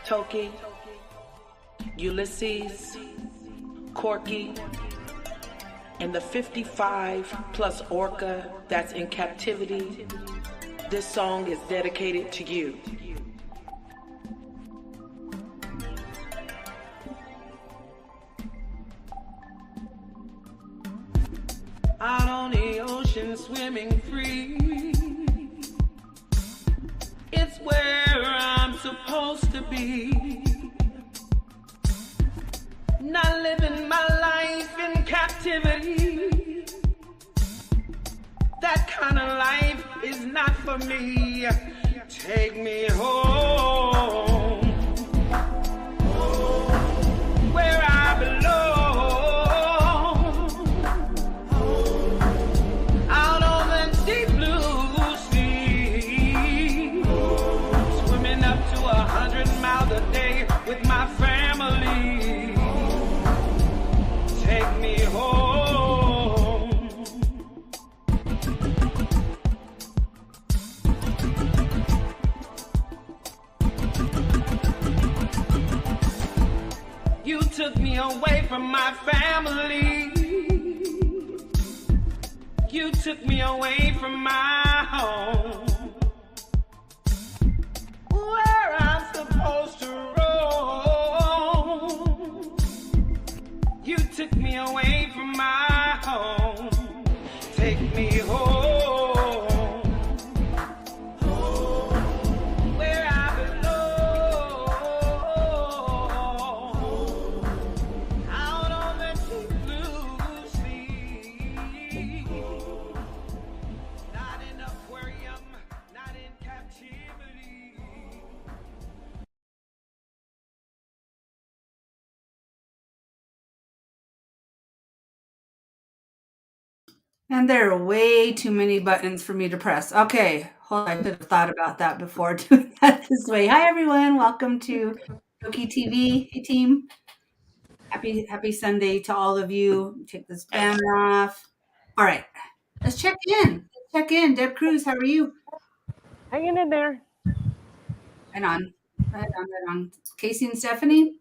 Toki, Ulysses, Corky, and the 55 plus orca that's in captivity, this song is dedicated to you. Out on the ocean swimming free, it's where I'm supposed to be. Not living my life in captivity. That kind of life is not for me. Take me home, where I belong, out on the deep blue sea, swimming up to 100 miles a day with my family. Take me home. You took me away from my family. You took me away from my home, where I'm supposed to roam. You took me away from my home. Take me home, where I belong, out on the deep blue sea. Not in aquarium, not in captivity. And there are way too many buttons for me to press. Okay, hold on. I should have thought about that before doing that this way. Hi, everyone. Welcome to TokiTV. Hey, team. Happy Sunday to all of you. Take this banner off. All right, let's check in. Deb Cruz, how are you? Hanging in there. Right on. Casey and Stephanie?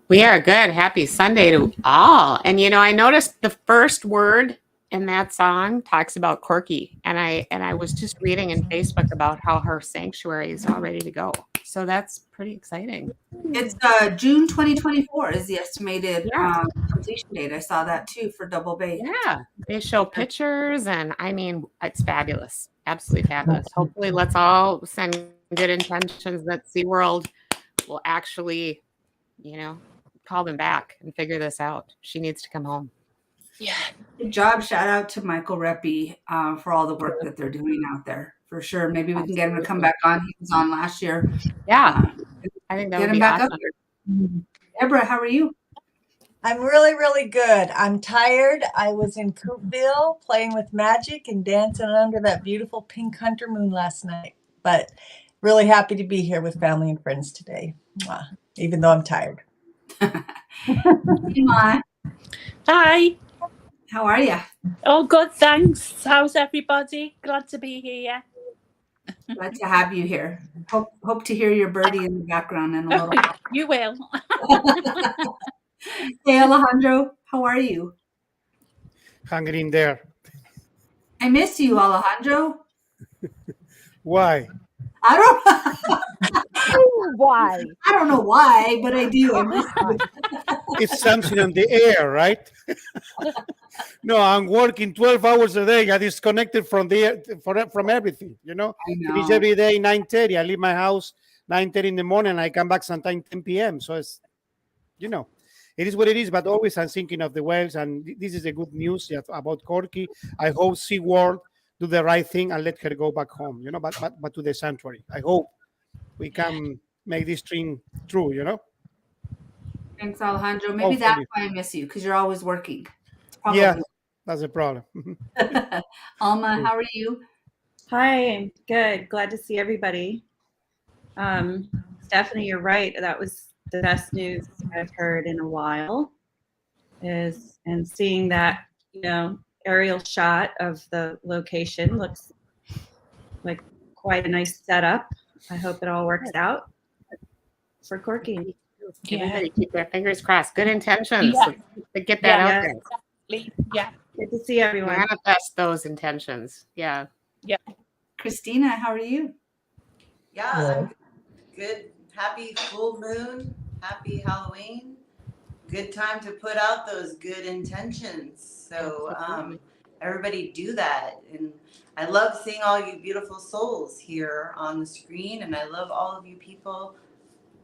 We are good. Happy Sunday to all. And you know, I noticed the first word in that song talks about Corky, and I was just reading in Facebook about how her sanctuary is all ready to go. So that's pretty exciting. It's June 2024 is the estimated completion date. I saw that too for Double Bay. Yeah, they show pictures, and I mean, it's fabulous. Absolutely fabulous. Hopefully, let's all send good intentions that SeaWorld will actually, you know, call them back and figure this out. She needs to come home. Yeah. Good job. Shout out to Michael Reppy for all the work that they're doing out there. For sure. Maybe we can get him to come back on. He was on last year. Yeah. I think that would be awesome. Deborah, how are you? I'm really, really good. I'm tired. I was in Coopville playing with magic and dancing under that beautiful pink hunter moon last night. But really happy to be here with family and friends today, even though I'm tired. Hi. How are you? Oh, good, thanks. How's everybody? Glad to be here. Glad to have you here. Hope to hear your birdie in the background in a little while. You will. Hey, Alejandro, how are you? Hanging in there. I miss you, Alejandro. Why? I don't Why? I don't know why, but I do. I miss you. It's something on the air, right? No, I'm working 12 hours a day. I disconnected from from everything, you know? I know. Finish every day 9:30. I leave my house 9:30 in the morning, and I come back sometime 10 p.m. So it's, you know, it is what it is, but always I'm thinking of the whales, and this is the good news about Corky. I hope SeaWorld do the right thing and let her go back home, you know, but to the sanctuary. I hope we can make this dream true, you know? Thanks, Alejandro. Maybe that's why I miss you, because you're always working. Yeah, that's a problem. Alma, how are you? Hi, I'm good. Glad to see everybody. Stephanie, you're right. That was the best news I've heard in a while. And seeing that, you know, aerial shot of the location looks like quite a nice setup. I hope it all works out for Corky. Everybody keep their fingers crossed. Good intentions. Yeah. Let's get that out Yeah. there. Yeah. Good to see everyone. Manifest those intentions. Yeah. Christina, how are you? Yeah, I'm good. Happy full moon. Happy Halloween. Good time to put out those good intentions. So everybody do that. And I love seeing all you beautiful souls here on the screen. And I love all of you people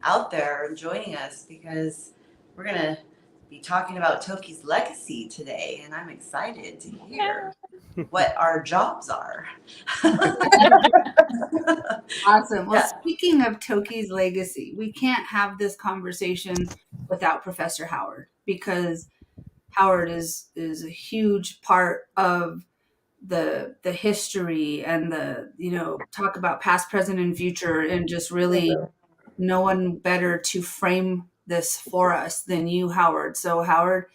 out there joining us because we're going to be talking about Toki's legacy today. And I'm excited to hear what our jobs are. Awesome. Well, Yeah. speaking of Toki's legacy, we can't have this conversation without Professor Howard, because Howard is a huge part of the history and the, talk about past, present, and future, and just really no one better to frame this for us than you, Howard. So Howard,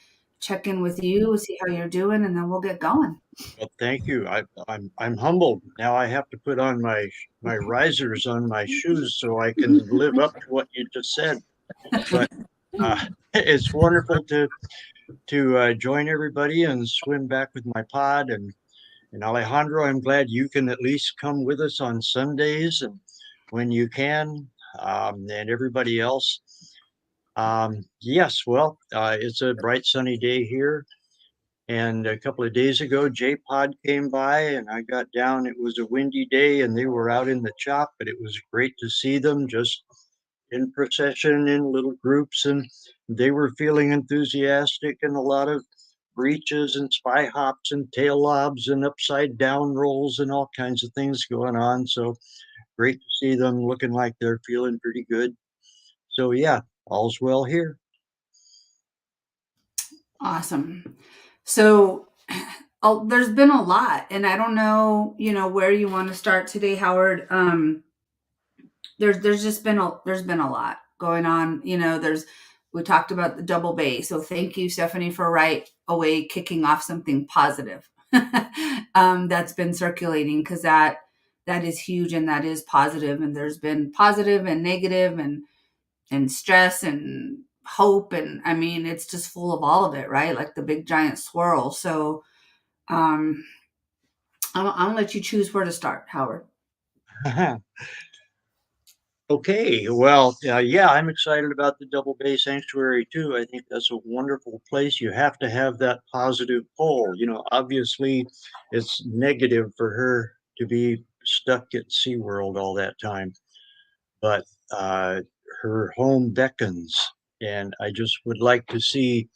check in with you, see how you're doing, and then we'll get going. Well, thank you. I'm humbled. Now I have to put on my risers on my shoes so I can live up to what you just said. But it's wonderful to join everybody and swim back with my pod. And Alejandro, I'm glad you can at least come with us on Sundays and when you can, and everybody else. Yes, well, it's a bright sunny day here. And a couple of days ago, J-Pod came by and I got down. It was a windy day and they were out in the chop, but it was great to see them just in procession in little groups. And they were feeling enthusiastic, and a lot of breaches and spy hops and tail lobs and upside down rolls and all kinds of things going on. So great to see them looking like they're feeling pretty good. So yeah, all's well here. Awesome. So there's been a lot, and I don't know, where you want to start today, Howard. There's just been a lot going on. We talked about the double bass. So thank you, Stephanie, for right away kicking off something positive that's been circulating, because that is huge and that is positive. And there's been positive and negative and stress and hope, and I mean, it's just full of all of it, right? Like the big giant swirl. So I'm gonna let you choose where to start, Howard. Okay, well, yeah, I'm excited about the Double Bay Sanctuary too. I think that's a wonderful place. You have to have that positive pole. Obviously, it's negative for her to be stuck at SeaWorld all that time, but her home beckons, and I just would like to see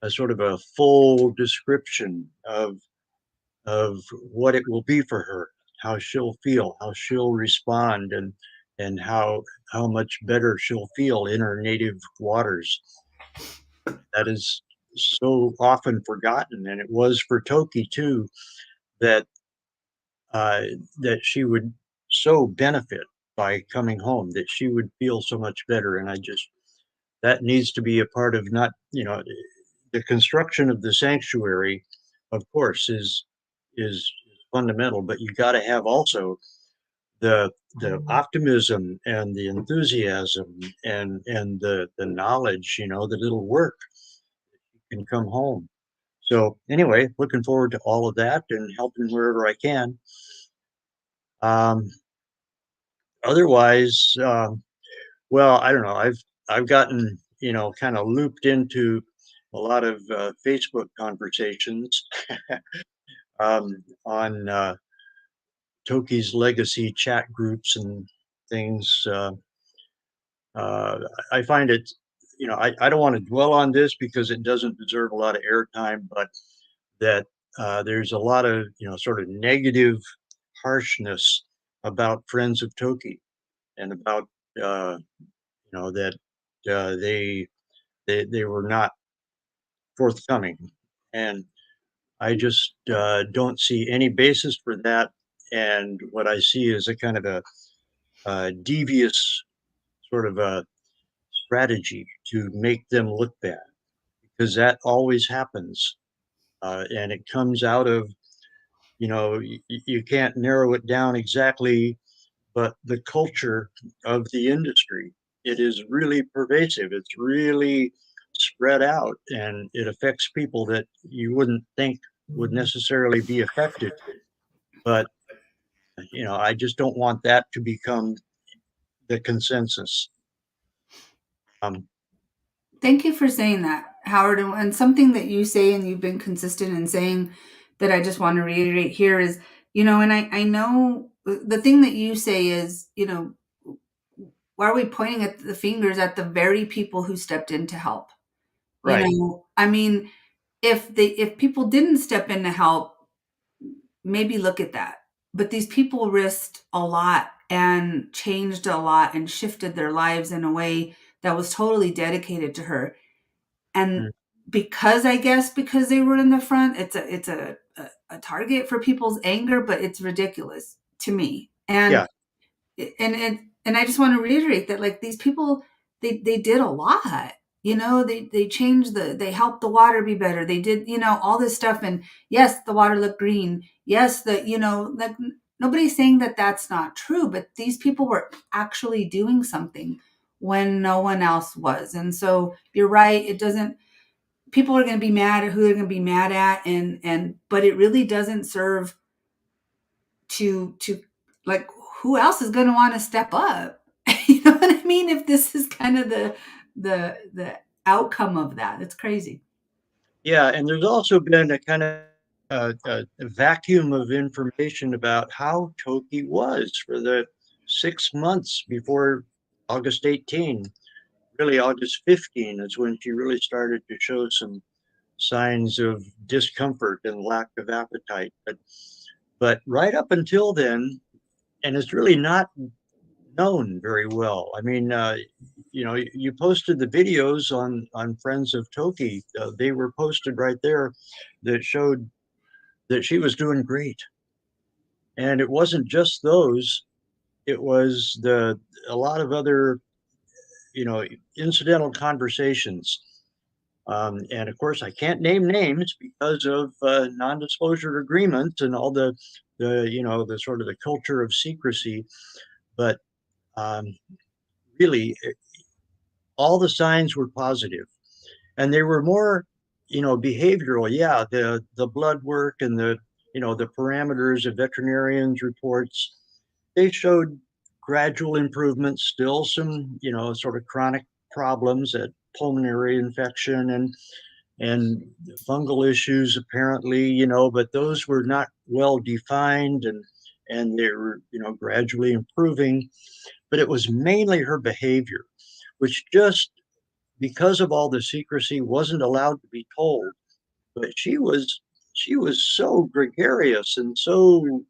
a sort of a full description of what it will be for her, how she'll feel, how she'll respond, and how much better she'll feel in her native waters. That is so often forgotten, and it was for Toki too, that that she would so benefit by coming home, that she would feel so much better. And that needs to be a part of, not, the construction of the sanctuary, of course, is fundamental, but you got to have also the optimism and the enthusiasm and the knowledge, that it'll work, and come home. So anyway, looking forward to all of that and helping wherever I can. Otherwise, well, I don't know. I've gotten, kind of looped into a lot of Facebook conversations on Toki's legacy chat groups and things. I find it, I don't want to dwell on this because it doesn't deserve a lot of airtime, but that there's a lot of, sort of negative harshness about Friends of Toki, and about, that they were not forthcoming. And I just don't see any basis for that. And what I see is a kind of a devious sort of a strategy to make them look bad, because that always happens. And it comes out of, you can't narrow it down exactly, but the culture of the industry. It is really pervasive. It's really spread out, and it affects people that you wouldn't think would necessarily be affected. But, I just don't want that to become the consensus. Thank you for saying that, Howard. And something that you say, and you've been consistent in saying, that I just want to reiterate here is, and I know the thing that you say is, why are we pointing at the fingers at the very people who stepped in to help? Right. I mean, if people didn't step in to help, maybe look at that. But these people risked a lot and changed a lot and shifted their lives in a way that was totally dedicated to her. And because they were in the front, it's a target for people's anger, but it's ridiculous to me. And and I just want to reiterate that, like, these people, they did a lot. They changed they helped the water be better. They did, all this stuff. And yes, the water looked green. Yes, like, nobody's saying that that's not true, but these people were actually doing something when no one else was. And so you're right. It doesn't, people are going to be mad at who they're going to be mad at. But it really doesn't serve to like, who else is going to want to step up? You know what I mean? If this is kind of the outcome of that, it's crazy. Yeah, and there's also been a kind of a vacuum of information about how Toki was for the 6 months before August 18. Really, August 15 is when she really started to show some signs of discomfort and lack of appetite. But right up until then, and it's really not known very well. I mean, you posted the videos on Friends of Toki. They were posted right there that showed that she was doing great. And it wasn't just those; it was a lot of other, incidental conversations. And of course, I can't name names because of non-disclosure agreements and all the sort of the culture of secrecy. But really, all the signs were positive, and they were more, behavioral. Yeah, the blood work and the parameters of veterinarians' reports, they showed gradual improvement. Still some, sort of chronic problems at pulmonary infection and fungal issues apparently, but those were not well defined, and they were, gradually improving. But it was mainly her behavior, which just because of all the secrecy wasn't allowed to be told. But she was so gregarious and so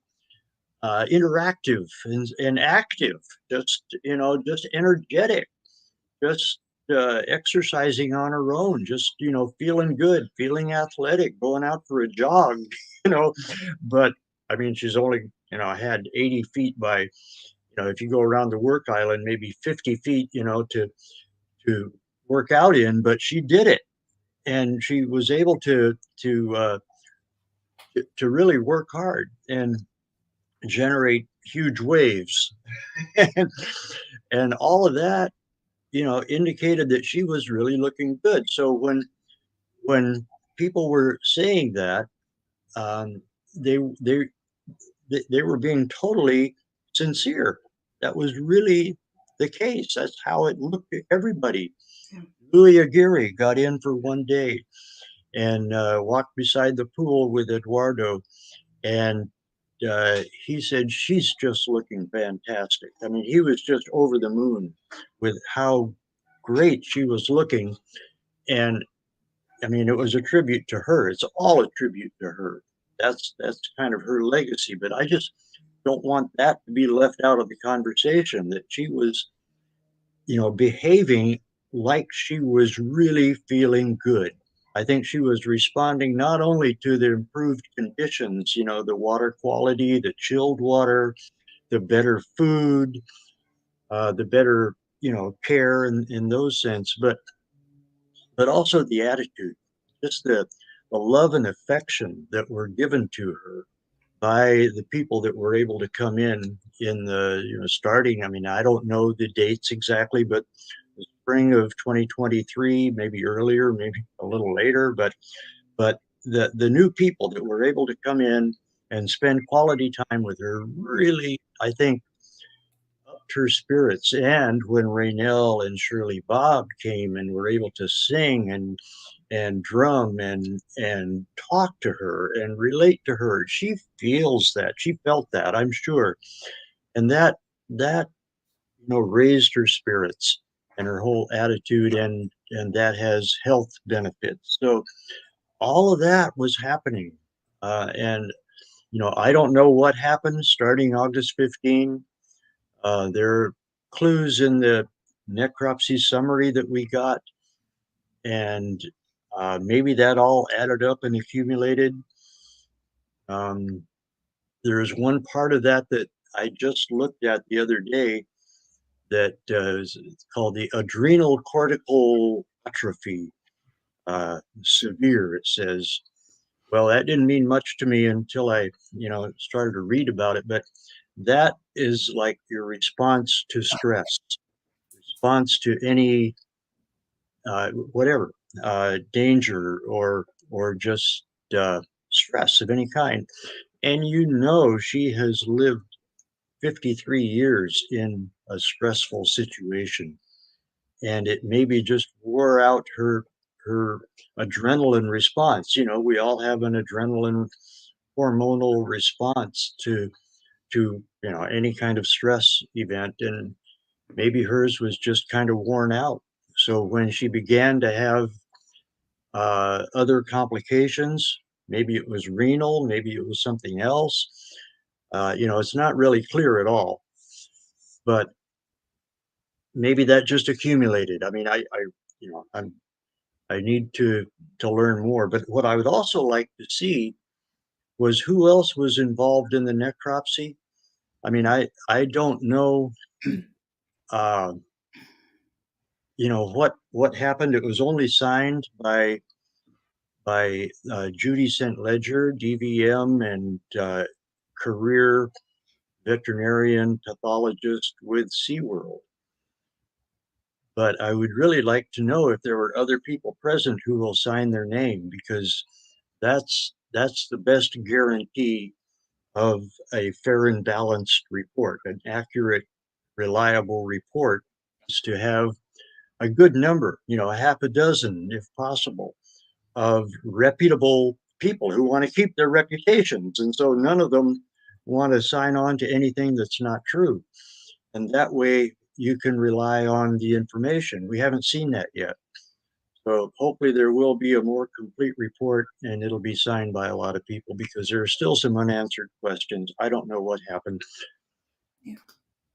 interactive and active, just energetic, just exercising on her own, just feeling good, feeling athletic, going out for a jog, But I mean, she's only had 80 feet by, if you go around the work island, maybe 50 feet, to work out in, but she did it, and she was able to really work hard and generate huge waves, and all of that, indicated that she was really looking good. So when people were saying that, they were being totally sincere. That was really the case. That's how it looked to everybody. Louis Aguirre got in for one day and walked beside the pool with Eduardo, and he said, she's just looking fantastic. I mean, he was just over the moon with how great she was looking. And I mean, it was a tribute to her. It's all a tribute to her. That's kind of her legacy. But I just don't want that to be left out of the conversation, that she was, behaving like she was really feeling good. I think she was responding not only to the improved conditions, the water quality, the chilled water, the better food, the better, care in those sense, but also the attitude, just the love and affection that were given to her by the people that were able to come in in the starting. I mean, I don't know the dates exactly, but the spring of 2023, maybe earlier, maybe a little later, but the new people that were able to come in and spend quality time with her really, I think, upped her spirits. And when Raynell and Shirley Bob came and were able to sing and drum and talk to her and relate to her, she feels that. She felt that, I'm sure. And that raised her spirits and her whole attitude, and that has health benefits. So all of that was happening. And I don't know what happened starting August 15. There are clues in the necropsy summary that we got, and maybe that all added up and accumulated. There is one part of that that I just looked at the other day that is called the adrenal cortical atrophy, severe, it says. Well, that didn't mean much to me until I, started to read about it, but that is like your response to stress, response to any whatever, danger or just stress of any kind. And she has lived 53 years in a stressful situation, and it maybe just wore out her adrenaline response. We all have an adrenaline hormonal response to any kind of stress event, and maybe hers was just kind of worn out. So when she began to have other complications, maybe it was renal, maybe it was something else. It's not really clear at all, but maybe that just accumulated. I mean, I need to learn more. But what I would also like to see was who else was involved in the necropsy. I mean, I don't know, what happened. It was only signed by Judy St. Ledger, DVM, and career veterinarian pathologist with SeaWorld. But I would really like to know if there were other people present who will sign their name, because that's the best guarantee of a fair and balanced report. An accurate, reliable report is to have a good number, a half a dozen, if possible, of reputable people who want to keep their reputations. And so none of them want to sign on to anything that's not true. And that way you can rely on the information. We haven't seen that yet. So hopefully there will be a more complete report, and it'll be signed by a lot of people, because there are still some unanswered questions. I don't know what happened. Yeah.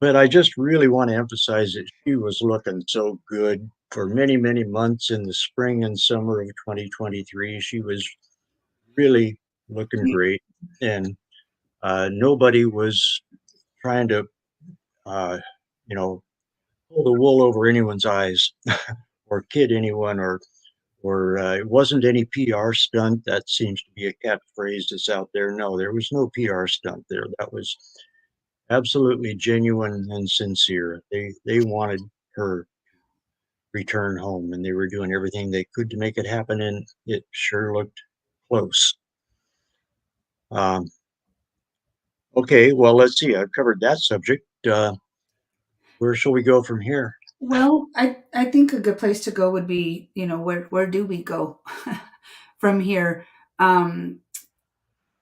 But I just really want to emphasize that she was looking so good for many, many months in the spring and summer of 2023. She was really looking great, and nobody was trying to, pull the wool over anyone's eyes or kid anyone, or it wasn't any PR stunt. That seems to be a catchphrase that's out there. No, there was no PR stunt there. That was absolutely genuine and sincere. They wanted her return home, and they were doing everything they could to make it happen, and it sure looked close. Okay, well, let's see. I've covered that subject. Where shall we go from here? Well, I think a good place to go would be, where do we go from here? And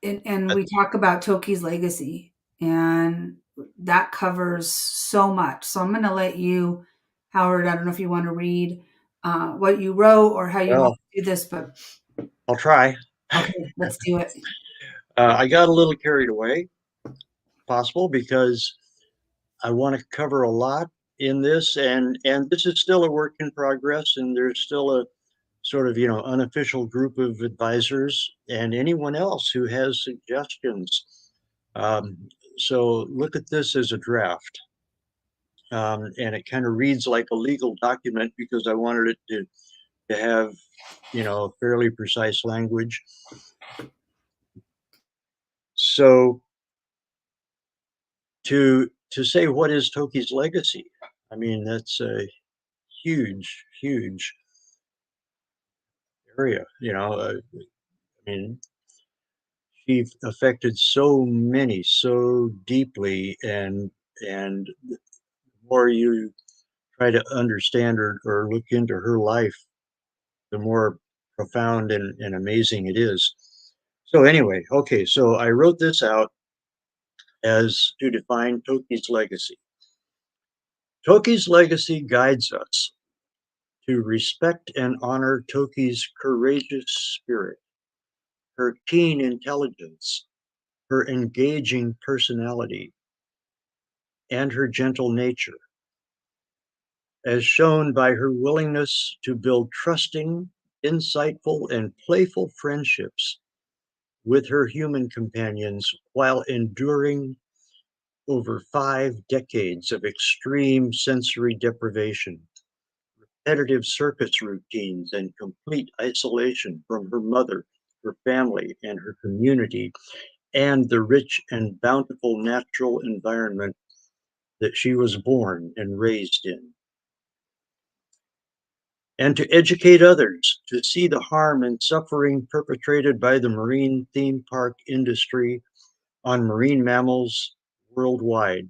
we talk about Toki's legacy, and that covers so much. So I'm going to let you, Howard, I don't know if you want to read what you wrote or how you want to do this, but I'll try. Okay, let's do it. I got a little carried away, possible, because I want to cover a lot in this, and this is still a work in progress, and there's still a sort of unofficial group of advisors and anyone else who has suggestions. So look at this as a draft, and it kind of reads like a legal document because I wanted it to have fairly precise language. So to say what is Toki's legacy. I mean, that's a huge, huge area. I mean, she affected so many so deeply, and the more you try to understand or look into her life, the more profound and amazing it is. So anyway, okay, so I wrote this out as to define Toki's legacy. Toki's legacy guides us to respect and honor Toki's courageous spirit, her keen intelligence, her engaging personality, and her gentle nature, as shown by her willingness to build trusting, insightful, and playful friendships with her human companions while enduring over 5 decades of extreme sensory deprivation, repetitive circus routines, and complete isolation from her mother, her family, and her community, and the rich and bountiful natural environment that she was born and raised in. And to educate others to see the harm and suffering perpetrated by the marine theme park industry on marine mammals worldwide,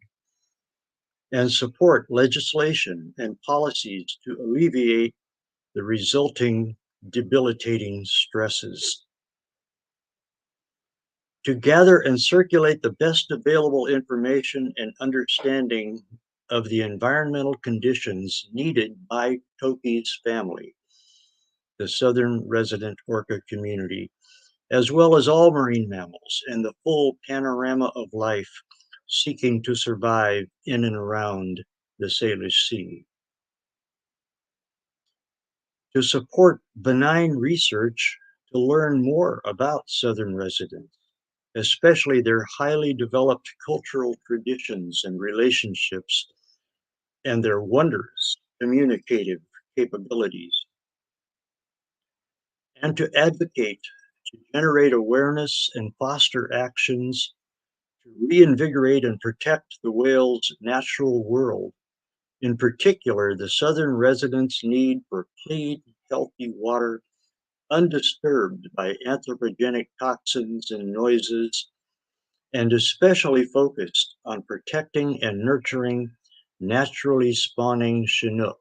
and support legislation and policies to alleviate the resulting debilitating stresses. To gather and circulate the best available information and understanding of the environmental conditions needed by Toki's family, the southern resident orca community, as well as all marine mammals and the full panorama of life seeking to survive in and around the Salish Sea. To support benign research to learn more about southern residents, especially their highly developed cultural traditions and relationships, and their wondrous communicative capabilities. And to advocate to generate awareness and foster actions to reinvigorate and protect the whale's natural world, in particular the southern residents' need for clean, healthy water undisturbed by anthropogenic toxins and noises, and especially focused on protecting and nurturing naturally spawning Chinook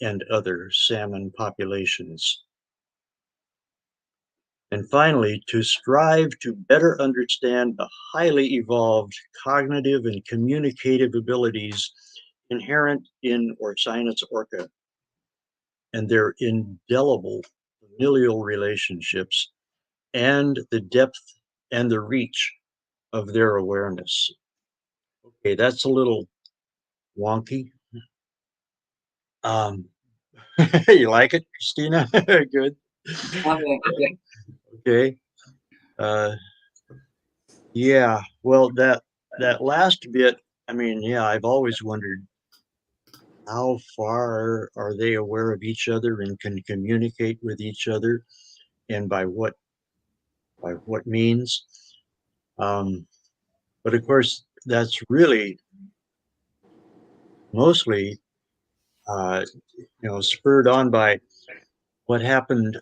and other salmon populations. And finally, to strive to better understand the highly evolved cognitive and communicative abilities inherent in Orcinus orca and their indelible familial relationships and the depth and the reach of their awareness. Okay, that's a little wonky. You like it, Christina? Good. Okay. Yeah. Well, that last bit. I mean, yeah, I've always wondered how far are they aware of each other and can communicate with each other, and by what means. But of course, that's really mostly, spurred on by what happened,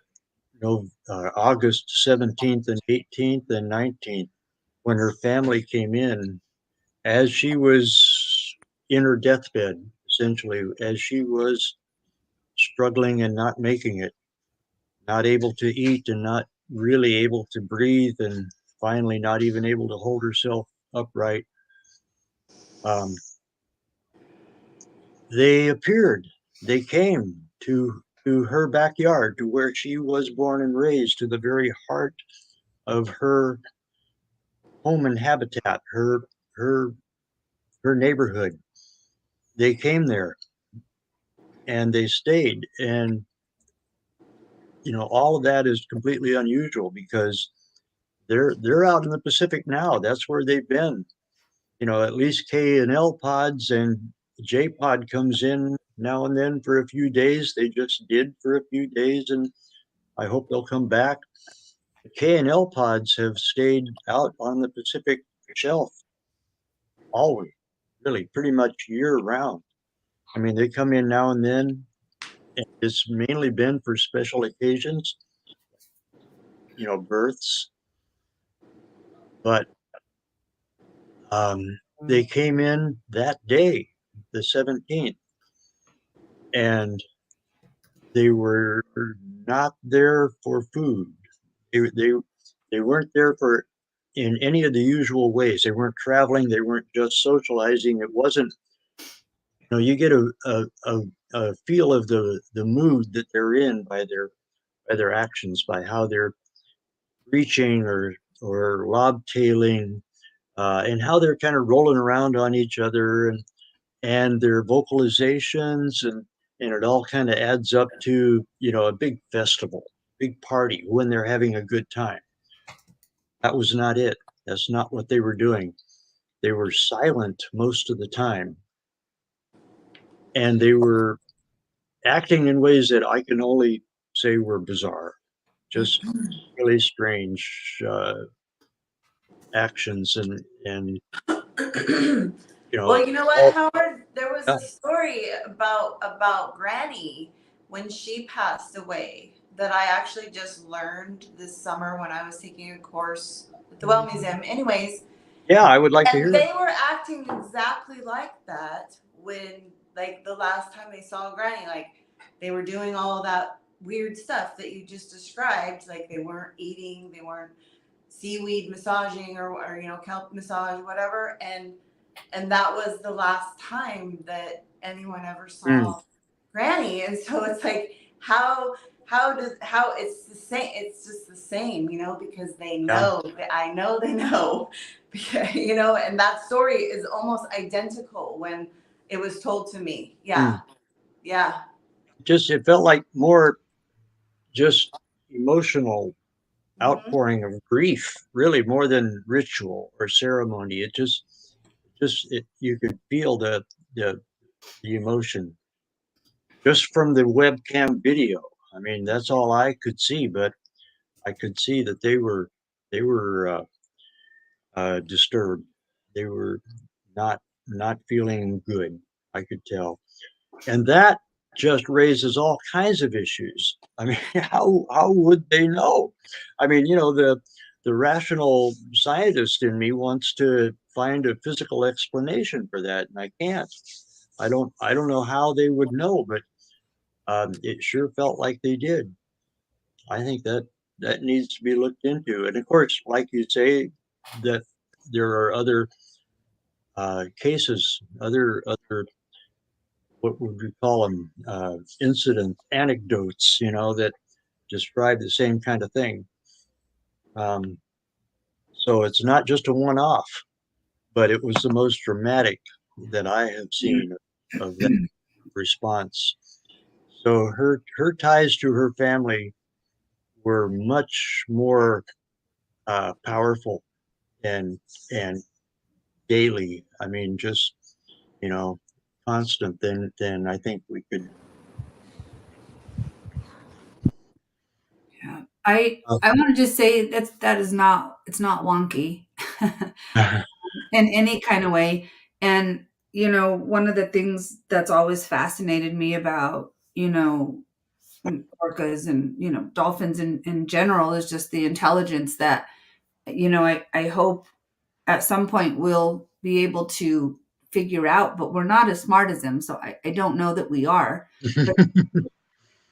August 17th and 18th and 19th, when her family came in as she was in her deathbed, essentially, as she was struggling and not making it, not able to eat and not really able to breathe, and finally not even able to hold herself upright. They appeared. They came to her backyard, to where she was born and raised, to the very heart of her home and habitat, her neighborhood. They came there and they stayed, and all of that is completely unusual because they're out in the Pacific now. That's where they've been. At least K&L pods and J pod comes in now and then for a few days. They just did for a few days, and I hope they'll come back. The K&L pods have stayed out on the Pacific shelf always. really pretty much year round. I mean, they come in now and then. And it's mainly been for special occasions, births. But they came in that day, the 17th, and they were not there for food. They weren't there for in any of the usual ways. They weren't traveling. They weren't just socializing. It wasn't. You get a feel of the mood that they're in by their actions, by how they're reaching or lobtailing, and how they're kind of rolling around on each other, and their vocalizations, and it all kind of adds up to a big festival, big party when they're having a good time. That was not it. That's not what they were doing. They were silent most of the time, and they were acting in ways that I can only say were bizarre, just really strange actions, and Well, you know what, Howard? There was a story about Granny when she passed away that I actually just learned this summer when I was taking a course at the Well Museum. Anyways, yeah, I would like to hear and that. they were acting exactly like that when, like, the last time they saw Granny. Like, they were doing all that weird stuff that you just described. Like, they weren't eating, they weren't seaweed massaging or kelp massage, whatever. And that was the last time that anyone ever saw Granny. And so it's like, how it's the same. It's just the same, because they know. I know they know, and that story is almost identical when it was told to me. Yeah. Yeah. It felt like more just emotional outpouring of grief, really, more than ritual or ceremony. It just you could feel the emotion just from the webcam video. I mean, that's all I could see, but I could see that they were disturbed. They were not feeling good. I could tell, and that just raises all kinds of issues. I mean, how would they know? I mean, the rational scientist in me wants to find a physical explanation for that, and I can't. I don't know how they would know, but it sure felt like they did. I think that needs to be looked into, and of course, like you say, that there are other cases, other what would we call them, anecdotes, that describe the same kind of thing. So it's not just a one-off, but it was the most dramatic that I have seen of that response. So her ties to her family were much more powerful and daily. I mean, just constant than I think we could. Yeah, I want to just say that is not, it's not wonky in any kind of way. And one of the things that's always fascinated me about orcas and dolphins in general is just the intelligence that I hope at some point we'll be able to figure out, but we're not as smart as them, so I don't know that we are. But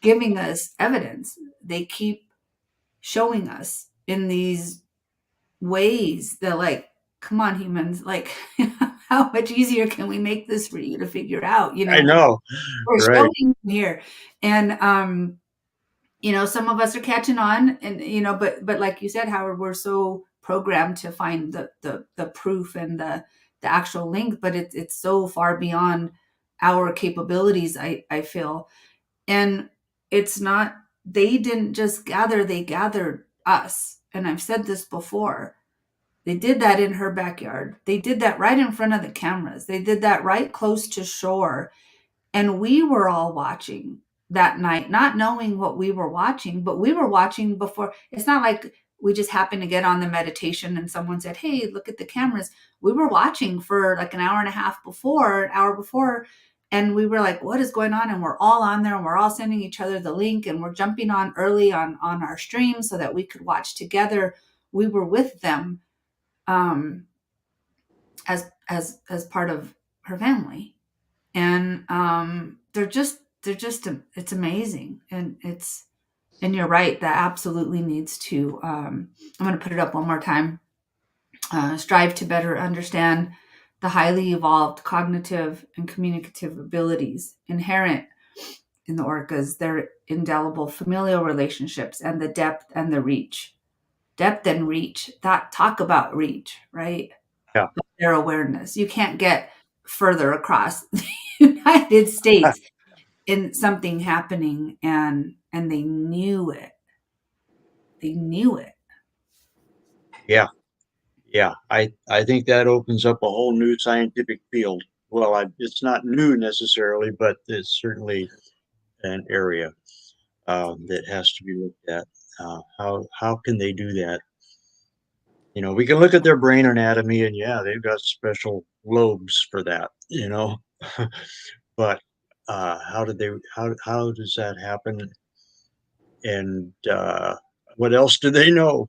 giving us evidence, they keep showing us in these ways that, like, come on, humans, like, how much easier can we make this for you to figure out? I know, we're right? showing here, and some of us are catching on, and but like you said, Howard, we're so programmed to find the proof and the actual link, but it's so far beyond our capabilities, I feel. And it's not, they didn't just gather, they gathered us. And I've said this before. They did that in her backyard. They did that right in front of the cameras. They did that right close to shore. And we were all watching that night, not knowing what we were watching, but we were watching before. It's not like we just happened to get on the meditation and someone said, hey, look at the cameras. We were watching for like an hour before, and we were like, what is going on? And we're all on there and we're all sending each other the link and we're jumping on early on our stream so that we could watch together. We were with them as part of her family. And it's amazing. And you're right, that absolutely needs to, I'm going to put it up one more time. Strive to better understand the highly evolved cognitive and communicative abilities inherent in the orcas, their indelible familial relationships, and the depth and the reach. Depth and reach, talk about reach, right? Yeah. Their awareness. You can't get further across the United States in something happening, and they knew it. They knew it. Yeah. I think that opens up a whole new scientific field. Well, it's not new necessarily, but it's certainly an area that has to be looked at. How can they do that? You know, we can look at their brain anatomy, and yeah, they've got special lobes for that. You know, but how does that happen? And what else do they know?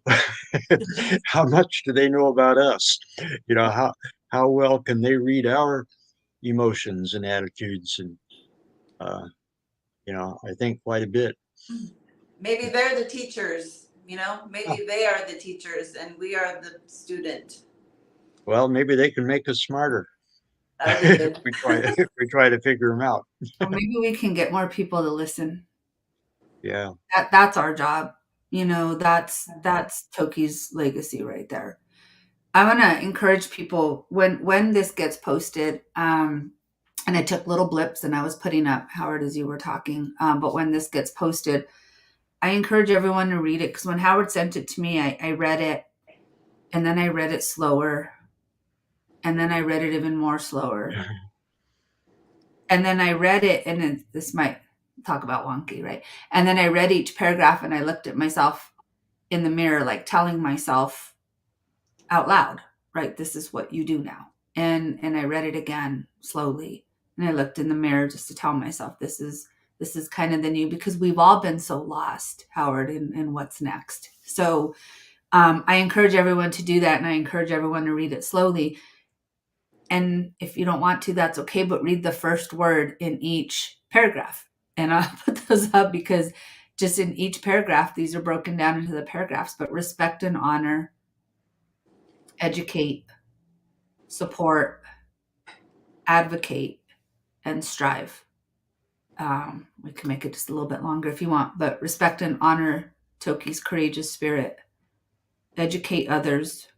How much do they know about us? You know, how well can they read our emotions and attitudes? And you know, I think quite a bit. Maybe they're the teachers, you know, maybe they are the teachers and we are the student. Well, maybe they can make us smarter. If we try to figure them out. Or maybe we can get more people to listen. Yeah. That's our job. You know, that's Toki's legacy right there. I want to encourage people when this gets posted, and I took little blips and I was putting up, Howard, as you were talking, but when this gets posted, I encourage everyone to read it, because when Howard sent it to me, I read it, and then I read it slower, and then I read it even more slower. And then I read it, and then this might talk about wonky, right? And then I read each paragraph and I looked at myself in the mirror, like telling myself out loud, right? This is what you do now. And I read it again slowly. And I looked in the mirror just to tell myself, this is kind of the new, because we've all been so lost, Howard, in what's next. So I encourage everyone to do that. And I encourage everyone to read it slowly. And if you don't want to, that's okay, but read the first word in each paragraph. And I'll put those up because just in each paragraph, these are broken down into the paragraphs, but respect and honor, educate, support, advocate, and strive. We can make it just a little bit longer if you want, but respect and honor Toki's courageous spirit, educate others,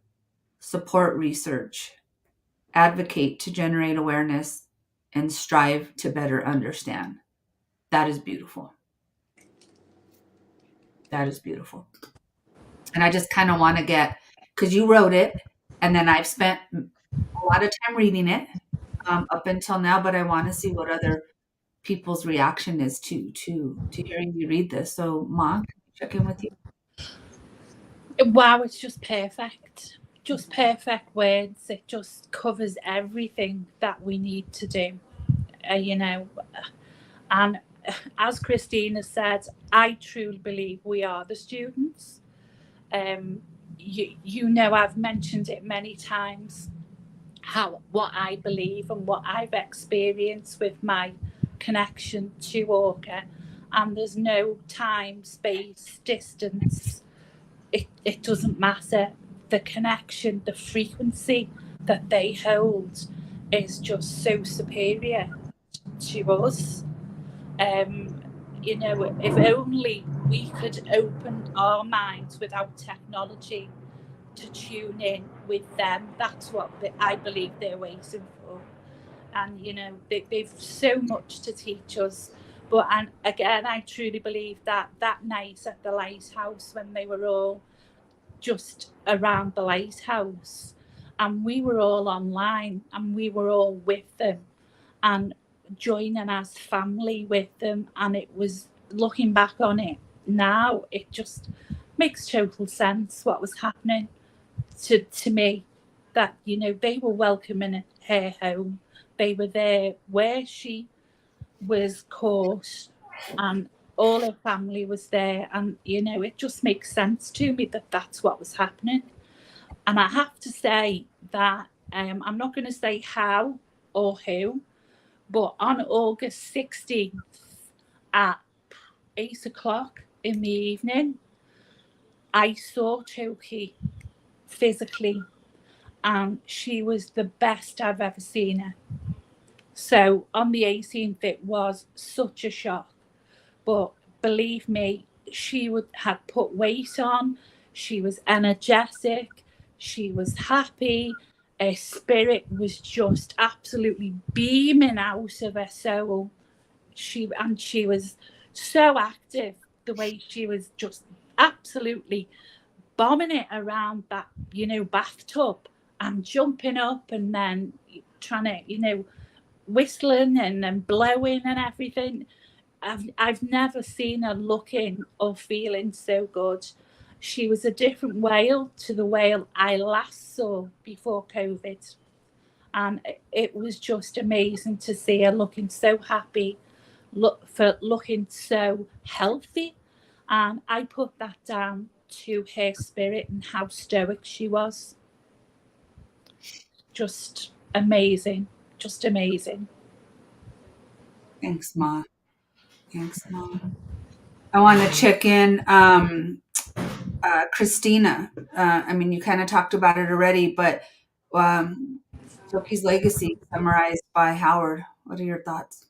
support research, advocate to generate awareness, and strive to better understand. That is beautiful. That is beautiful. And I just kind of want to get, because you wrote it, and then I've spent a lot of time reading it up until now, but I want to see what other people's reaction is to hearing you read this. So, Ma, can I check in with you? Wow, it's just perfect. Just perfect words. It just covers everything that we need to do, you know. And as Christina said, I truly believe we are the students. You know, I've mentioned it many times, what I believe and what I've experienced with my connection to Orca, and there's no time, space, distance. It doesn't matter. The connection, the frequency that they hold is just so superior to us. You know, if only we could open our minds without technology to tune in with them. That's what I believe they're waiting for. And, you know, they've so much to teach us. But, and again, I truly believe that night at the lighthouse, when they were all just around the lighthouse and we were all online and we were all with them and joining as family with them, and it was, looking back on it now, it just makes total sense what was happening to me, that, you know, they were welcoming her home. They were there where she was caught, and all her family was there. And, you know, it just makes sense to me that that's what was happening. And I have to say that I'm not going to say how or who, but on August 16th at 8 o'clock in the evening, I saw Toki physically, and she was the best I've ever seen her. So on the 18th, it was such a shock. But believe me, had put weight on. She was energetic. She was happy. Her spirit was just absolutely beaming out of her soul. She was so active, the way she was just absolutely bombing it around that, you know, bathtub and jumping up and then trying to, you know, whistling and then blowing and everything. I've never seen her looking or feeling so good. She was a different whale to the whale I last saw before COVID. And it was just amazing to see her looking so happy, looking so healthy. And I put that down to her spirit and how stoic she was. Just amazing. Just amazing. Thanks, Ma. Thanks, Ma. I want to check in, Christina. I mean, you kind of talked about it already, but Toki's legacy summarized by Howard. What are your thoughts?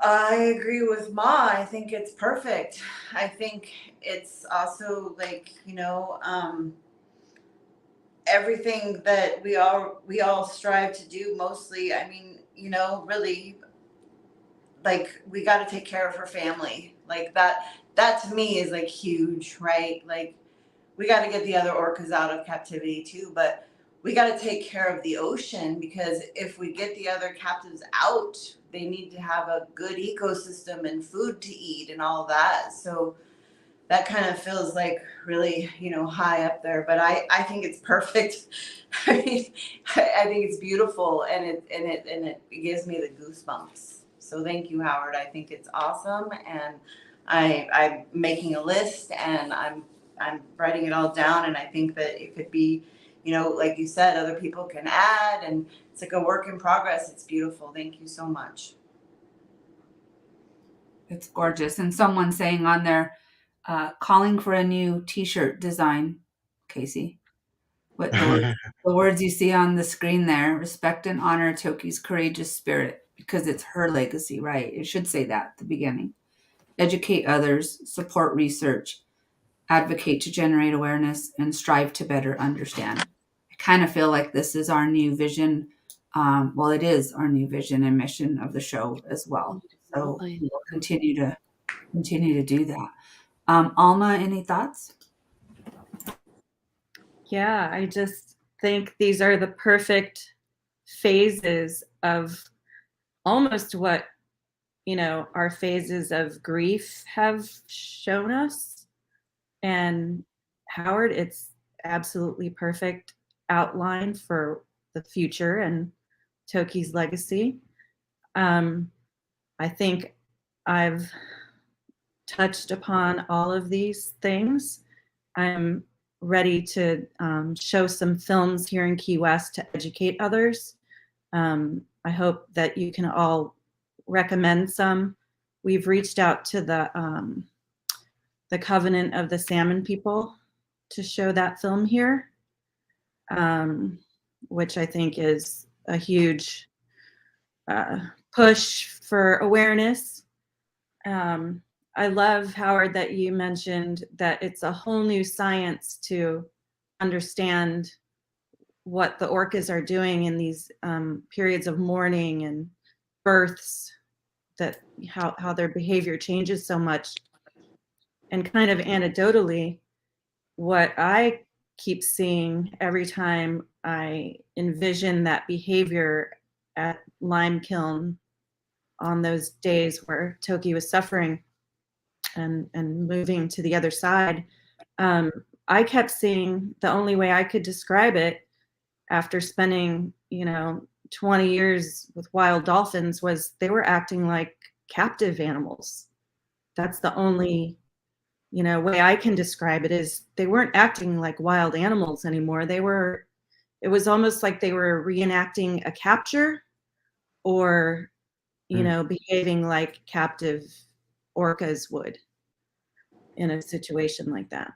I agree with Ma. I think it's perfect. I think it's also like, you know, everything that we all strive to do mostly. I mean, you know, really, like, we got to take care of her family. Like that to me is like huge, right? Like, we got to get the other orcas out of captivity too, but we got to take care of the ocean, because if we get the other captives out, they need to have a good ecosystem and food to eat and all that. So that kind of feels like really, you know, high up there, but I think it's perfect. I mean, I think it's beautiful, and it gives me the goosebumps. So thank you, Howard. I think it's awesome, and I'm making a list, and I'm writing it all down, and I think that it could be, you know, like you said, other people can add, and it's like a work in progress. It's beautiful. Thank you so much. It's gorgeous. And someone saying on there, calling for a new t-shirt design, Casey. What the words you see on the screen there: respect and honor Toki's courageous spirit, because it's her legacy, right? It should say that at the beginning. Educate others, support research, advocate to generate awareness, and strive to better understand. I kind of feel like this is our new vision. Well, it is our new vision and mission of the show as well. So we'll continue to do that. Alma, any thoughts? Yeah, I just think these are the perfect phases of almost what, you know, our phases of grief have shown us. And Howard, it's absolutely perfect outline for the future and Toki's legacy. I think I've touched upon all of these things. I'm ready to show some films here in Key West to educate others. I hope that you can all recommend some. We've reached out to the Covenant of the Salmon People to show that film here, which I think is a huge push for awareness. I love, Howard, that you mentioned that it's a whole new science to understand what the orcas are doing in these periods of mourning and births, that how their behavior changes so much. And kind of anecdotally, what I keep seeing every time I envision that behavior at Lime Kiln on those days where Toki was suffering, and moving to the other side, I kept seeing the only way I could describe it after spending, 20 years with wild dolphins was they were acting like captive animals. That's the only, way I can describe it is they weren't acting like wild animals anymore. It was almost like they were reenacting a capture or, behaving like captive orcas would in a situation like that.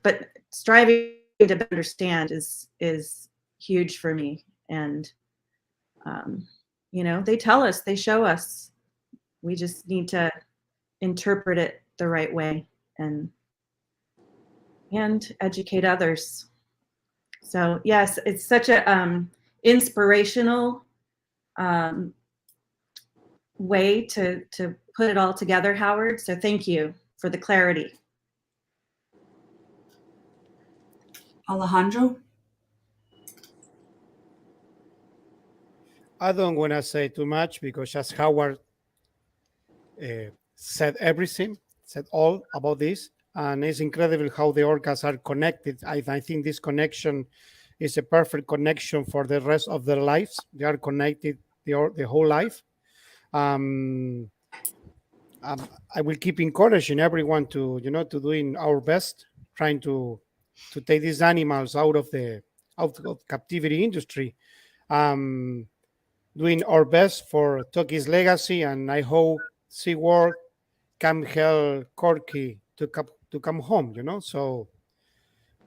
But striving to understand is huge for me. And, they tell us, they show us, we just need to interpret it the right way and educate others. So yes, it's such a inspirational way to put it all together, Howard. So thank you for the clarity. Alejandro? I don't want to say too much because just Howard said everything, said all about this. And it's incredible how the orcas are connected. I think this connection is a perfect connection for the rest of their lives. They are connected the whole life. I will keep encouraging everyone to doing our best, trying to take these animals out of captivity industry. Doing our best for Toki's legacy, and I hope SeaWorld can help Corky to come home. So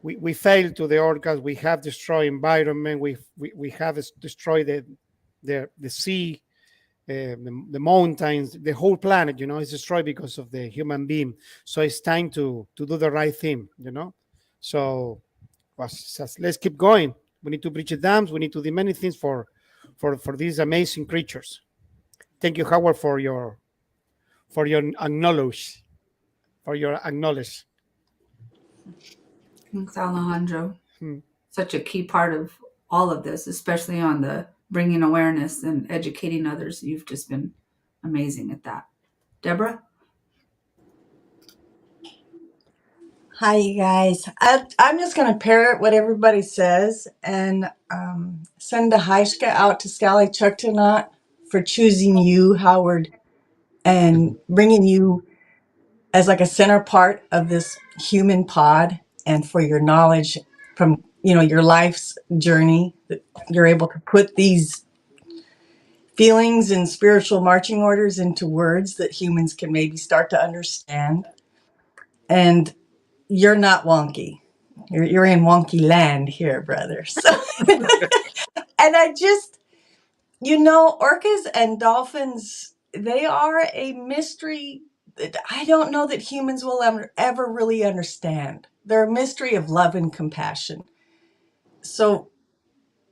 we failed to the orcas. We have destroyed environment. We have destroyed the sea, the mountains, the whole planet. Is destroyed because of the human being. So it's time to do the right thing. So let's keep going. We need to bridge the dams. We need to do many things for these amazing creatures. Thank you, Howard, for your acknowledge. Thanks, Alejandro. Such a key part of all of this, especially on the bringing awareness and educating others. You've just been amazing at that. Deborah? Hi, you guys. I'm just going to parrot what everybody says and send a Haishka out to Sk'aliCh'elh-tenaut's for choosing you, Howard, and bringing you as like a center part of this human pod, and for your knowledge from, your life's journey, that you're able to put these feelings and spiritual marching orders into words that humans can maybe start to understand. And you're not wonky. You're in wonky land here, brother. So, and I just, orcas and dolphins, they are a mystery that I don't know that humans will ever really understand. They're a mystery of love and compassion. So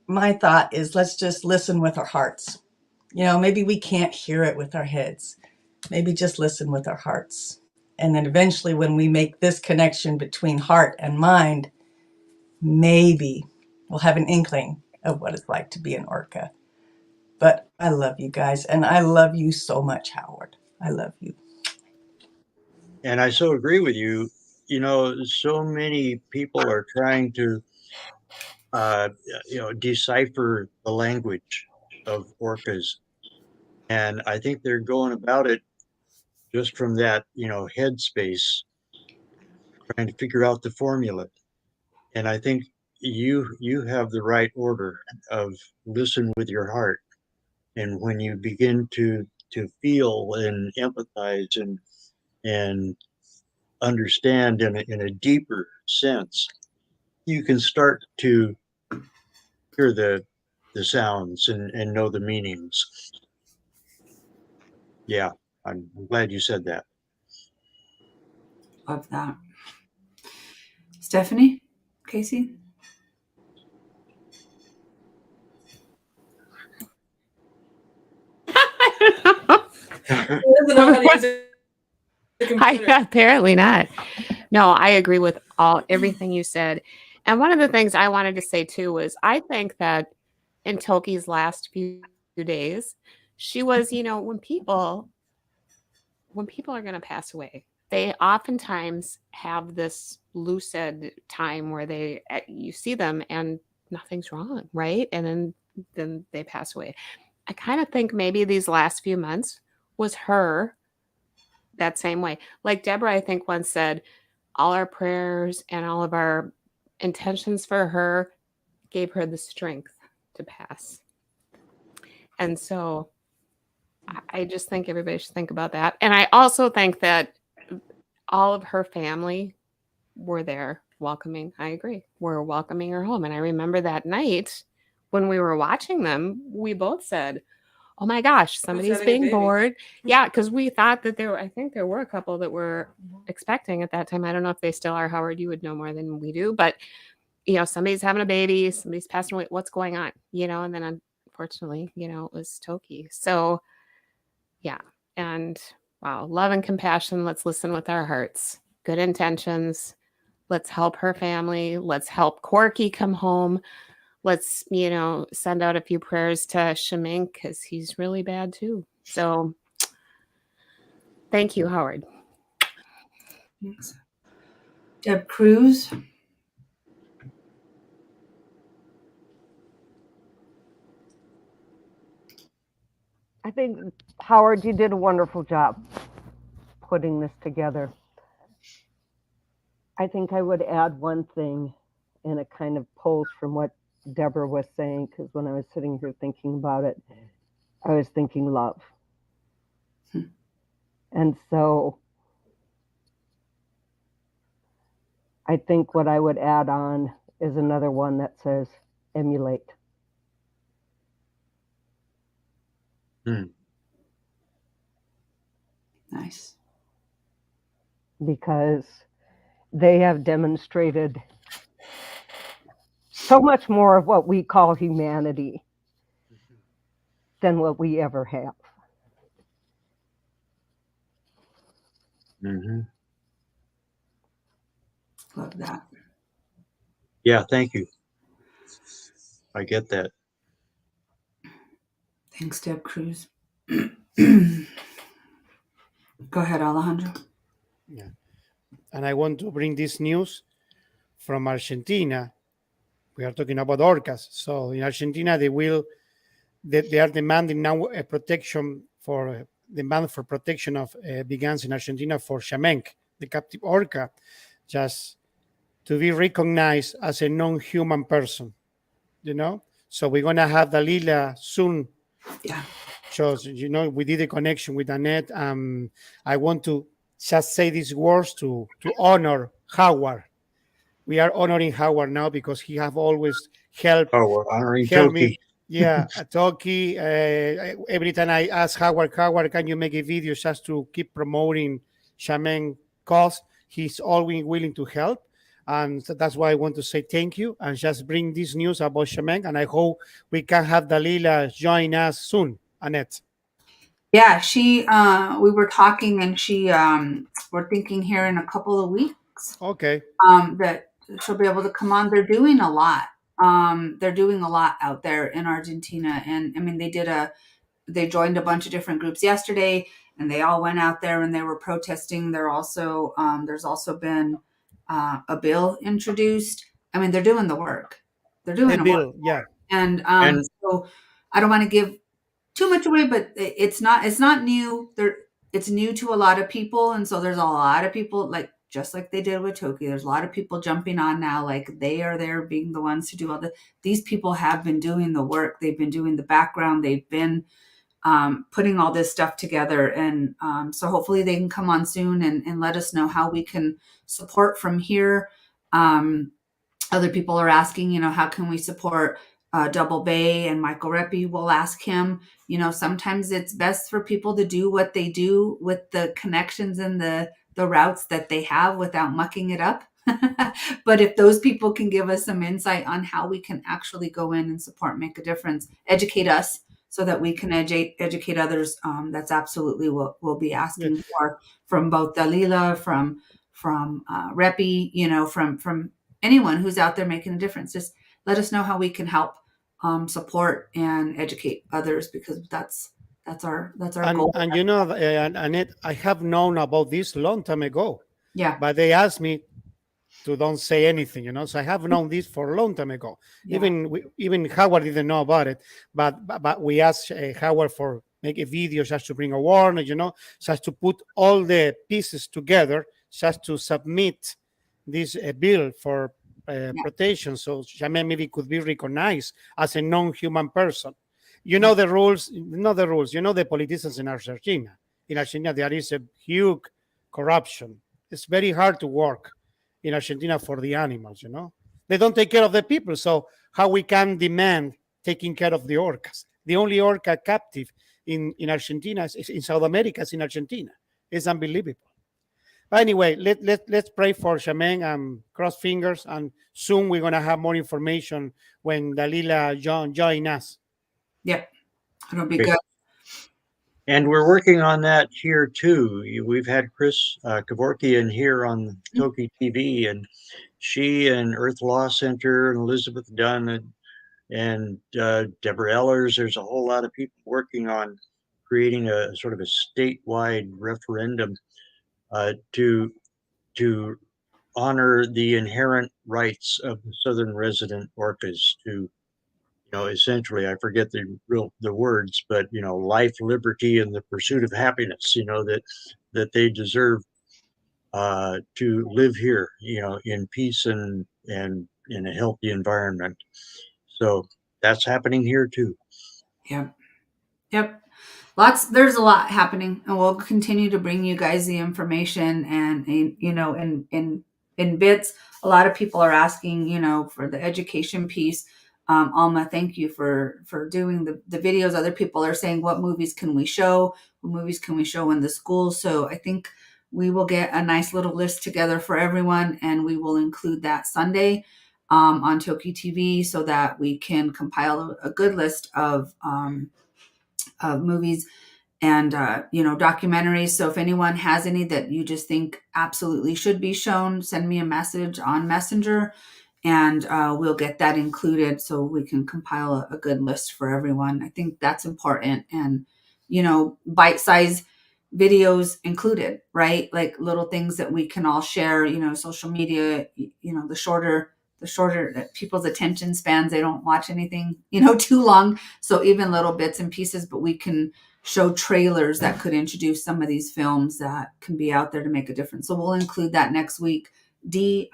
my thought is, let's just listen with our hearts. Maybe we can't hear it with our heads. Maybe just listen with our hearts. And then eventually when we make this connection between heart and mind, maybe we'll have an inkling of what it's like to be an orca. But I love you guys, and I love you so much, Howard. I love you. And I so agree with you. So many people are trying to, decipher the language of orcas. And I think they're going about it just from that, headspace, trying to figure out the formula. And I think you have the right order of listen with your heart. And when you begin to feel and empathize and understand in a deeper sense, you can start to hear the sounds and know the meanings. Yeah, I'm glad you said that. Love that. Stephanie? Casey? Apparently not. No, I agree with everything you said. And one of the things I wanted to say too was I think that in Toki's last few days, she was, when people when people are going to pass away, they oftentimes have this lucid time where you see them and nothing's wrong, right? And then they pass away. I kind of think maybe these last few months was her that same way. Like Deborah, I think once said, all our prayers and all of our intentions for her gave her the strength to pass. And so I just think everybody should think about that. And I also think that all of her family were there welcoming. I agree. We're welcoming her home. And I remember that night when we were watching them, we both said, oh my gosh, somebody's being bored. Yeah, because we thought that I think there were a couple that were expecting at that time. I don't know if they still are. Howard, you would know more than we do. But, somebody's having a baby, somebody's passing away. What's going on? And then unfortunately, it was Toki. So, yeah. And wow, love and compassion. Let's listen with our hearts. Good intentions. Let's help her family. Let's help Corky come home. Let's, send out a few prayers to Sk'aliCh'elh because he's really bad too. So thank you, Howard. Thanks. Deb Cruz. I think, Howard, you did a wonderful job putting this together. I think I would add one thing, and it kind of pulls from what Deborah was saying, because when I was sitting here thinking about it, I was thinking love. And so I think what I would add on is another one that says emulate. Nice. Because they have demonstrated so much more of what we call humanity than what we ever have. Mm-hmm. Love that. Yeah, thank you. I get that. Thanks, Deb Cruz. Go ahead, Alejandro. Yeah. And I want to bring this news from Argentina. We are talking about orcas. So in Argentina, they are demanding now a protection for demand for protection of begins in Argentina for Sk'aliCh'elh, the captive orca, just to be recognized as a non-human person. So we're gonna have Dalila soon. Yeah. So we did a connection with Annette. I want to just say these words to honor Howard. We are honoring Howard now because he have always helped. Oh, we're honoring help Toki. Me. Yeah, Toki. Every time I ask Howard, can you make a video just to keep promoting Sk'aliCh'elh cause? He's always willing to help. And so that's why I want to say thank you and just bring this news about Sk'aliCh'elh. And I hope we can have Dalila join us soon, Annette. Yeah, we were talking and we're thinking here in a couple of weeks. Okay. That she'll be able to come on. They're doing a lot. They're doing a lot out there in Argentina. And I mean, they joined a bunch of different groups yesterday and they all went out there and they were protesting. There's also been a bill introduced. I mean, they're doing the work. They're doing a bill, yeah. And so I don't want to give too much away, but it's not new. It's new to a lot of people, and so there's a lot of people just like they did with Toki. There's a lot of people jumping on now, like they are there being the ones to do all these people have been doing the work. They've been doing the background. They've been putting all this stuff together. And so hopefully they can come on soon and let us know how we can support from here. Other people are asking, how can we support Double Bay, and Michael Reppy will ask him. Sometimes it's best for people to do what they do with the connections and the routes that they have without mucking it up. But if those people can give us some insight on how we can actually go in and support, make a difference, educate us so that we can educate others, that's absolutely what we'll be asking for from both Dalila, from Reppy, from anyone who's out there making a difference. Just let us know how we can help support and educate others, because that's That's our goal. And you know, Annette, I have known about this long time ago. Yeah. But they asked me to don't say anything, you know. So I have known this for a long time ago. Yeah. Even Howard didn't know about it, but we asked Howard for make a video just to bring awareness, you know, just to put all the pieces together, just to submit this bill for protection, so Charmaine maybe could be recognized as a non-human person. You know the rules, not the rules. You know the politicians in Argentina. In Argentina, there is a huge corruption. It's very hard to work in Argentina for the animals, you know. They don't take care of the people, so how we can demand taking care of the orcas? The only orca captive in Argentina, is in South America, is in Argentina. It's unbelievable. But anyway, let's pray for Charmaine and cross fingers, and soon we're going to have more information when Dalila join us. Yep, it'll be Okay. good. And we're working on that here too. We've had Chris Kevorkian here on Toki TV, and she and Earth Law Center and Elizabeth Dunn and Deborah Ellers. There's a whole lot of people working on creating a sort of a statewide referendum to honor the inherent rights of the southern resident orcas to, you know, essentially, I forget the words, but, you know, life, liberty, and the pursuit of happiness, you know, that they deserve to live here, you know, in peace and in a healthy environment. So that's happening here too. Yep. There's a lot happening, and we'll continue to bring you guys the information, and you know, in bits. A lot of people are asking, you know, for the education piece. Alma, thank you for doing the videos. Other people are saying, what movies can we show? What movies can we show in the schools? So I think we will get a nice little list together for everyone, and we will include that Sunday on Toki TV, so that we can compile a good list of movies and you know, documentaries. So if anyone has any that you just think absolutely should be shown, send me a message on Messenger, and we'll get that included so we can compile a good list for everyone. I think that's important, and you know, bite-sized videos included, right? Like little things that we can all share. You know, social media. You know, the shorter people's attention spans, they don't watch anything, you know, too long. So even little bits and pieces, but we can show trailers that could introduce some of these films that can be out there to make a difference. So we'll include that next week. Dee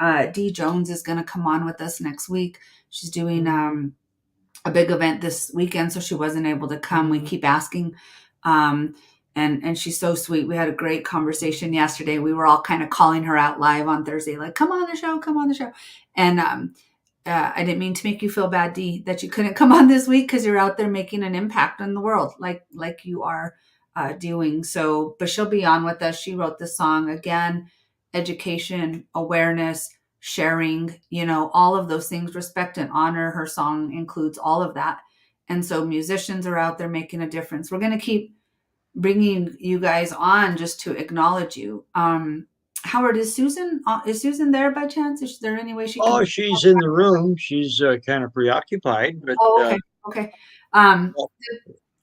Jones is going to come on with us next week. She's doing a big event this weekend, so she wasn't able to come. We keep asking. And she's so sweet. We had a great conversation yesterday. We were all kind of calling her out live on Thursday, like, come on the show. And I didn't mean to make you feel bad, Dee, that you couldn't come on this week, because you're out there making an impact on the world like you are doing. So, but she'll be on with us. She wrote the song again, education, awareness, sharing, you know, all of those things, respect and honor. Her song includes all of that. And so musicians are out there making a difference. We're going to keep bringing you guys on just to acknowledge you. Howard, is Susan there by chance? Is there any way she can? Oh, she's in the room. She's kind of preoccupied, but okay.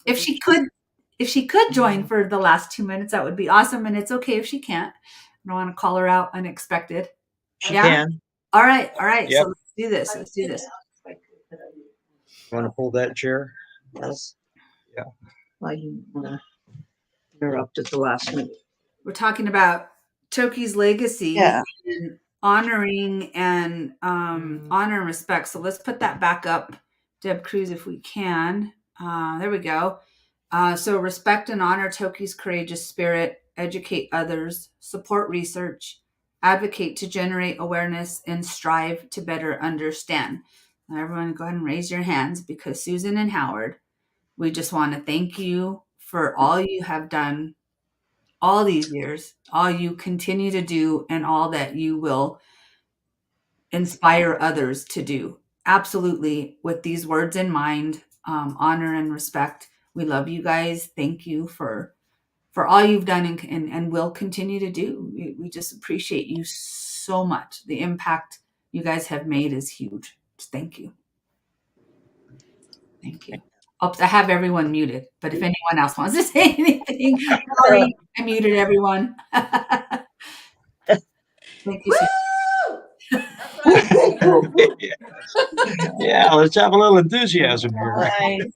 If she could join for the last 2 minutes, that would be awesome. And it's okay if she can't. I don't want to call her out unexpected. She can. All right. Yep. So let's do this. Want to pull that chair? Yes. Yeah. Well, you interrupt at the last minute. We're talking about Toki's legacy and honoring and honor and respect. So let's put that back up, Deb Cruz, if we can. There we go. So respect and honor Toki's courageous spirit, educate others, support research, advocate to generate awareness, and strive to better understand. Now, everyone go ahead and raise your hands, because Susan and Howard, we just want to thank you for all you have done all these years, all you continue to do, and all that you will inspire others to do. Absolutely, with these words in mind, honor and respect. We love you guys. Thank you for all you've done and will continue to do. We just appreciate you so much. The impact you guys have made is huge. Thank you. Oops, I have everyone muted, but if anyone else wants to say anything, sorry, I muted everyone. Thank you. Woo! That's what I'm saying. Yeah, let's have a little enthusiasm here. Nice.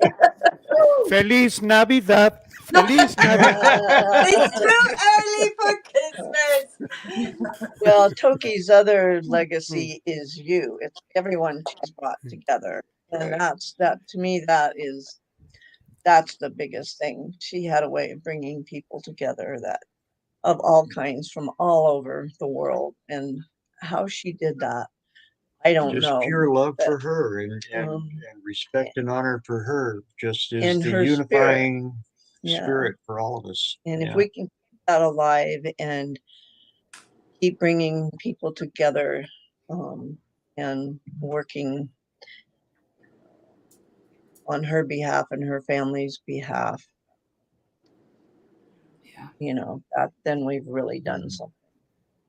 Feliz Navidad. Feliz Navidad. It's too early for Christmas. Well, Toki's other legacy is you. It's everyone she's brought together. And that to me, that's the biggest thing. She had a way of bringing people together that of all kinds from all over the world. And how she did that, I don't Just know. pure love but, for her and respect and honor for her, just as and the her spirit. unifying Yeah. spirit for all of us. And if Yeah. we can keep that alive and keep bringing people together and working on her behalf and her family's behalf, that then we've really done something.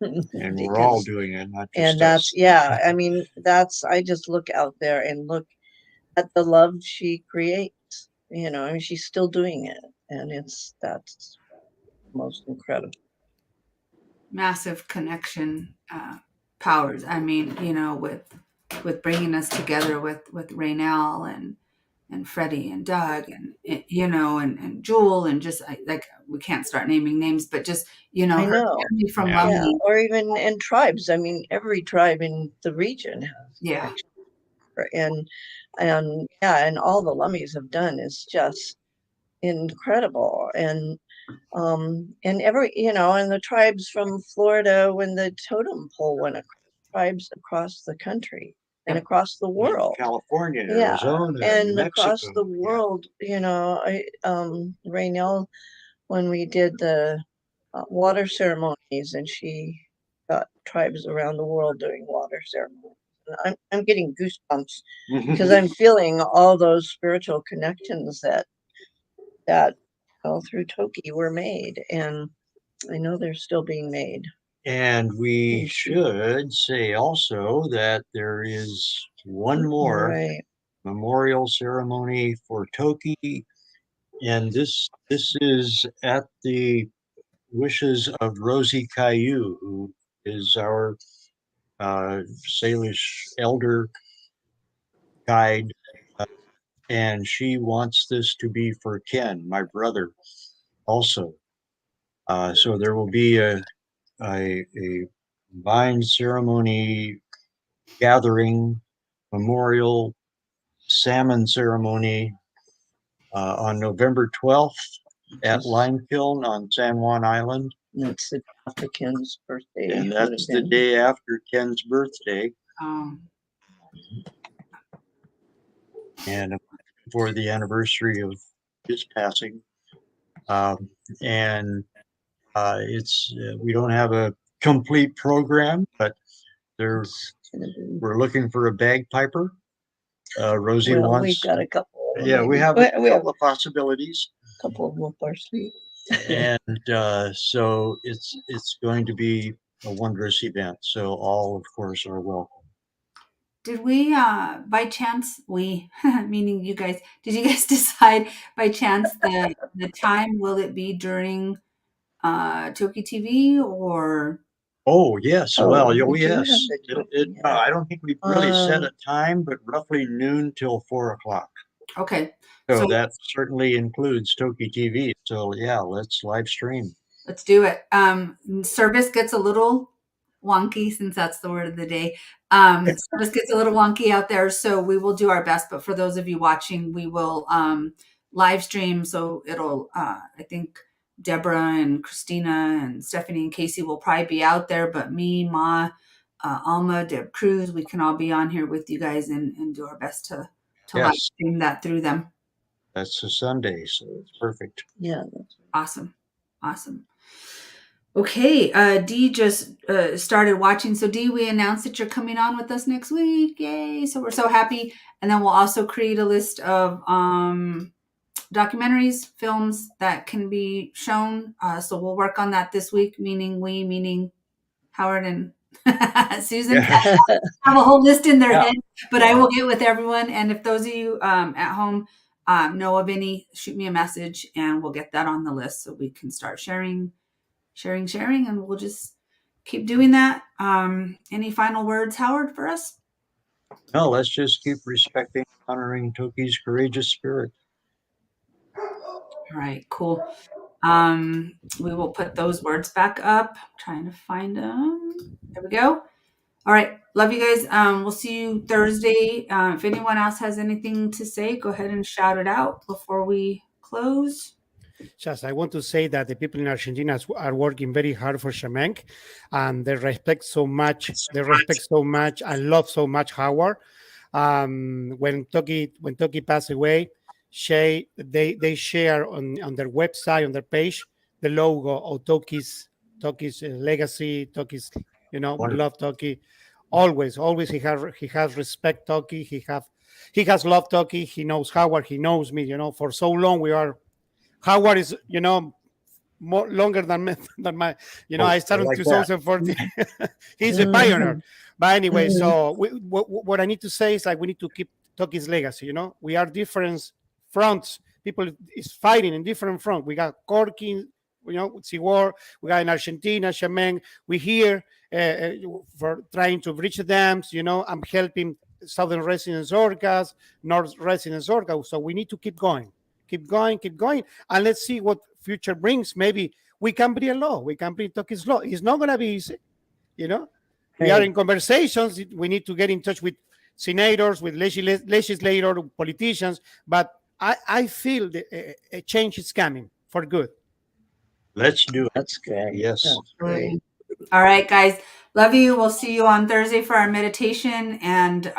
And we're all doing it, not just And that's us. I mean, I just look out there and look at the love she creates. I mean, she's still doing it, and that's most incredible. Massive connection powers. I mean, with bringing us together with Raynell and Freddie and Doug and and Jewel and just like we can't start naming names, but just I know. her family from Lumley. Or even in tribes. I mean, every tribe in the region has and all the Lummies have done is just incredible. And every and the tribes from Florida when the totem pole went across, tribes across the country and across the world, California, Arizona, and Mexico. across the world. Raynell, when we did the water ceremonies, and she got tribes around the world doing water ceremonies. I'm getting goosebumps because I'm feeling all those spiritual connections that through Toki were made, and I know they're still being made. And we should say also that there is one more memorial ceremony for Toki, and this is at the wishes of Rosie Caillou, who is our Salish elder guide, and she wants this to be for Ken, my brother, also. So there will be a vine ceremony, gathering, memorial, salmon ceremony on November 12th at Lime Kiln on San Juan Island. That's the day after Ken's birthday. And that's the day after Ken's birthday. And for the anniversary of his passing. It's we don't have a complete program, but we're looking for a bagpiper. Rosie wants. We've got a couple. Yeah, we have a couple of possibilities. A couple of them up our sleeve. And so it's going to be a wondrous event. So all, of course, are welcome. Did we, by chance, meaning you guys, did you guys decide by chance the time? Will it be during TokiTV or? Oh, yes. Well, yes. I don't think we've really set a time, but roughly noon till 4 o'clock. Okay. So that certainly includes TokiTV. So yeah, let's live stream. Let's do it. Service gets a little wonky, since that's the word of the day. Service gets a little wonky out there, so we will do our best. But for those of you watching, we will live stream. So it'll, I think Deborah and Christina and Stephanie and Casey will probably be out there, but me, Ma, Alma, Deb Cruz, we can all be on here with you guys and do our best to live stream that through them. That's a Sunday, so it's perfect. Yeah. Awesome. Okay, Dee just started watching. So Dee, we announced that you're coming on with us next week. Yay. So we're so happy. And then we'll also create a list of documentaries, films that can be shown. So we'll work on that this week, meaning Howard and Susan have a whole list in their head, but I will get with everyone. And if those of you at home know of any, shoot me a message and we'll get that on the list so we can start sharing, and we'll just keep doing that. Any final words, Howard, for us? No, let's just keep respecting, honoring Toki's courageous spirit. All right, cool. We will put those words back up. I'm trying to find them. There we go. All right. Love you guys. We'll see you Thursday. If anyone else has anything to say, go ahead and shout it out before we close. Just, I want to say that the people in Argentina are working very hard for Shemenk, and they respect so much. They respect so much and love so much Howard. When Toki passed away, they share on their website, on their page, the logo of Toki's legacy. Toki's, Wonderful. love Toki. Always he has respect Toki. He has loved Toki. He knows Howard. He knows me. For so long we are. Howard is, more longer than my, I started in 2014. He's a pioneer. But anyway, so what I need to say is, like, we need to keep Toki's legacy. We are different fronts. People is fighting in different fronts. We got Corky, Siwar. We got in Argentina, Shemenk. We're here for trying to bridge the dams. I'm helping southern residents Orcas, north residents Orcas. So we need to keep going. Keep going, and let's see what future brings. Maybe we can bring a law. We can bring Toki's law. It's not going to be easy, We are in conversations. We need to get in touch with senators, with legislators, politicians. But I feel a change is coming for good. Let's do it. That's good. Yes. That's great. All right, guys. Love you. We'll see you on Thursday for our meditation, and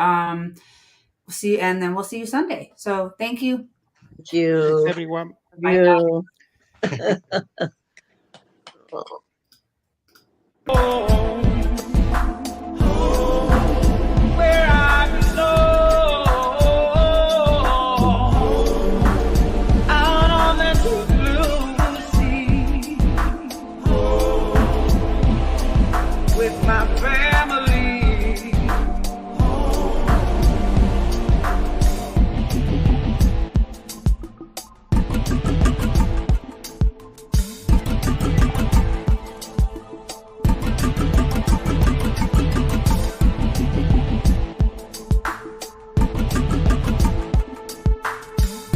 we'll see you Sunday. So thank you. Thank you. Thanks, everyone. You. Oh.